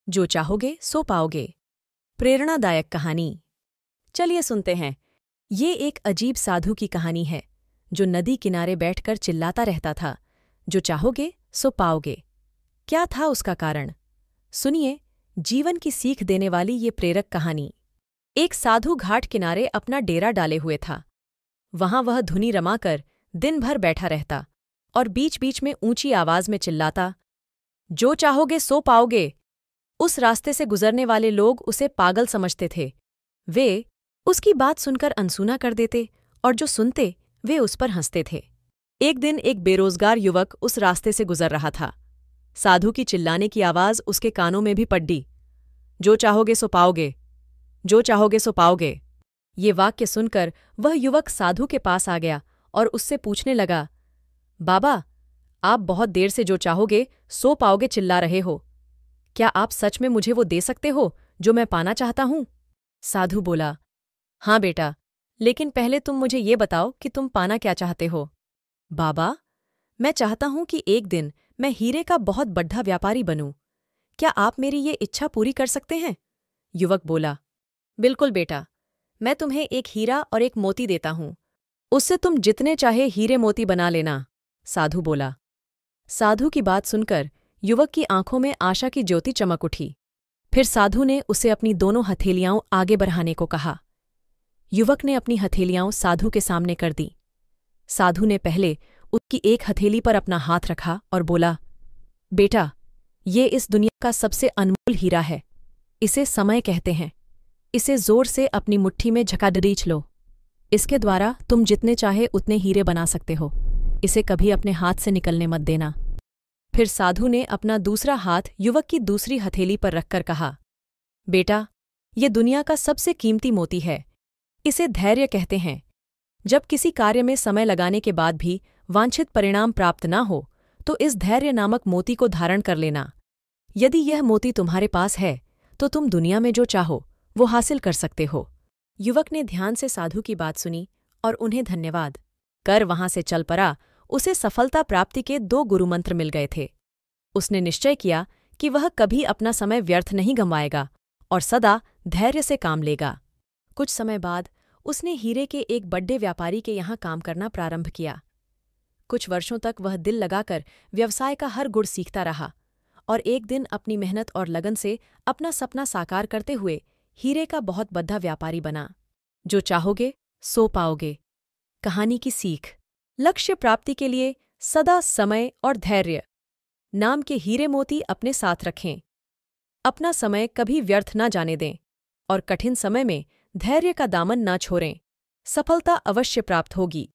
जो चाहोगे सो पाओगे। प्रेरणादायक कहानी। चलिए सुनते हैं। ये एक अजीब साधु की कहानी है जो नदी किनारे बैठकर चिल्लाता रहता था, जो चाहोगे सो पाओगे। क्या था उसका कारण? सुनिए जीवन की सीख देने वाली ये प्रेरक कहानी। एक साधु घाट किनारे अपना डेरा डाले हुए था। वहां वह धुनी रमाकर दिन भर बैठा रहता और बीच बीच में ऊंची आवाज में चिल्लाता, जो चाहोगे सो पाओगे। उस रास्ते से गुजरने वाले लोग उसे पागल समझते थे। वे उसकी बात सुनकर अनसुना कर देते और जो सुनते वे उस पर हंसते थे। एक दिन एक बेरोजगार युवक उस रास्ते से गुजर रहा था। साधु की चिल्लाने की आवाज उसके कानों में भी पड़ी। जो चाहोगे सो पाओगे, जो चाहोगे सो पाओगे। ये वाक्य सुनकर वह युवक साधु के पास आ गया और उससे पूछने लगा, बाबा, आप बहुत देर से जो चाहोगे सो पाओगे चिल्ला रहे हो। क्या आप सच में मुझे वो दे सकते हो जो मैं पाना चाहता हूं? साधु बोला, हाँ बेटा, लेकिन पहले तुम मुझे ये बताओ कि तुम पाना क्या चाहते हो। बाबा, मैं चाहता हूं कि एक दिन मैं हीरे का बहुत बड़ा व्यापारी बनूं। क्या आप मेरी ये इच्छा पूरी कर सकते हैं? युवक बोला, बिल्कुल बेटा, मैं तुम्हें एक हीरा और एक मोती देता हूं। उससे तुम जितने चाहे हीरे मोती बना लेना। साधु बोला। साधु की बात सुनकर युवक की आंखों में आशा की ज्योति चमक उठी। फिर साधु ने उसे अपनी दोनों हथेलियां आगे बढ़ाने को कहा। युवक ने अपनी हथेलियां साधु के सामने कर दी। साधु ने पहले उसकी एक हथेली पर अपना हाथ रखा और बोला, बेटा, ये इस दुनिया का सबसे अनमोल हीरा है। इसे समय कहते हैं। इसे जोर से अपनी मुट्ठी में झकाडरीच लो। इसके द्वारा तुम जितने चाहे उतने हीरे बना सकते हो। इसे कभी अपने हाथ से निकलने मत देना। फिर साधु ने अपना दूसरा हाथ युवक की दूसरी हथेली पर रखकर कहा, बेटा, ये दुनिया का सबसे कीमती मोती है। इसे धैर्य कहते हैं। जब किसी कार्य में समय लगाने के बाद भी वांछित परिणाम प्राप्त न हो तो इस धैर्य नामक मोती को धारण कर लेना। यदि यह मोती तुम्हारे पास है तो तुम दुनिया में जो चाहो वो हासिल कर सकते हो। युवक ने ध्यान से साधु की बात सुनी और उन्हें धन्यवाद कर वहां से चल पड़ा। उसे सफलता प्राप्ति के 2 गुरुमंत्र मिल गए थे। उसने निश्चय किया कि वह कभी अपना समय व्यर्थ नहीं गंवाएगा और सदा धैर्य से काम लेगा। कुछ समय बाद उसने हीरे के एक बड़े व्यापारी के यहाँ काम करना प्रारंभ किया। कुछ वर्षों तक वह दिल लगाकर व्यवसाय का हर गुण सीखता रहा और एक दिन अपनी मेहनत और लगन से अपना सपना साकार करते हुए हीरे का बहुत बड़ा व्यापारी बना। जो चाहोगे सो पाओगे। कहानी की सीख। लक्ष्य प्राप्ति के लिए सदा समय और धैर्य नाम के हीरे मोती अपने साथ रखें। अपना समय कभी व्यर्थ न जाने दें और कठिन समय में धैर्य का दामन न छोड़ें। सफलता अवश्य प्राप्त होगी।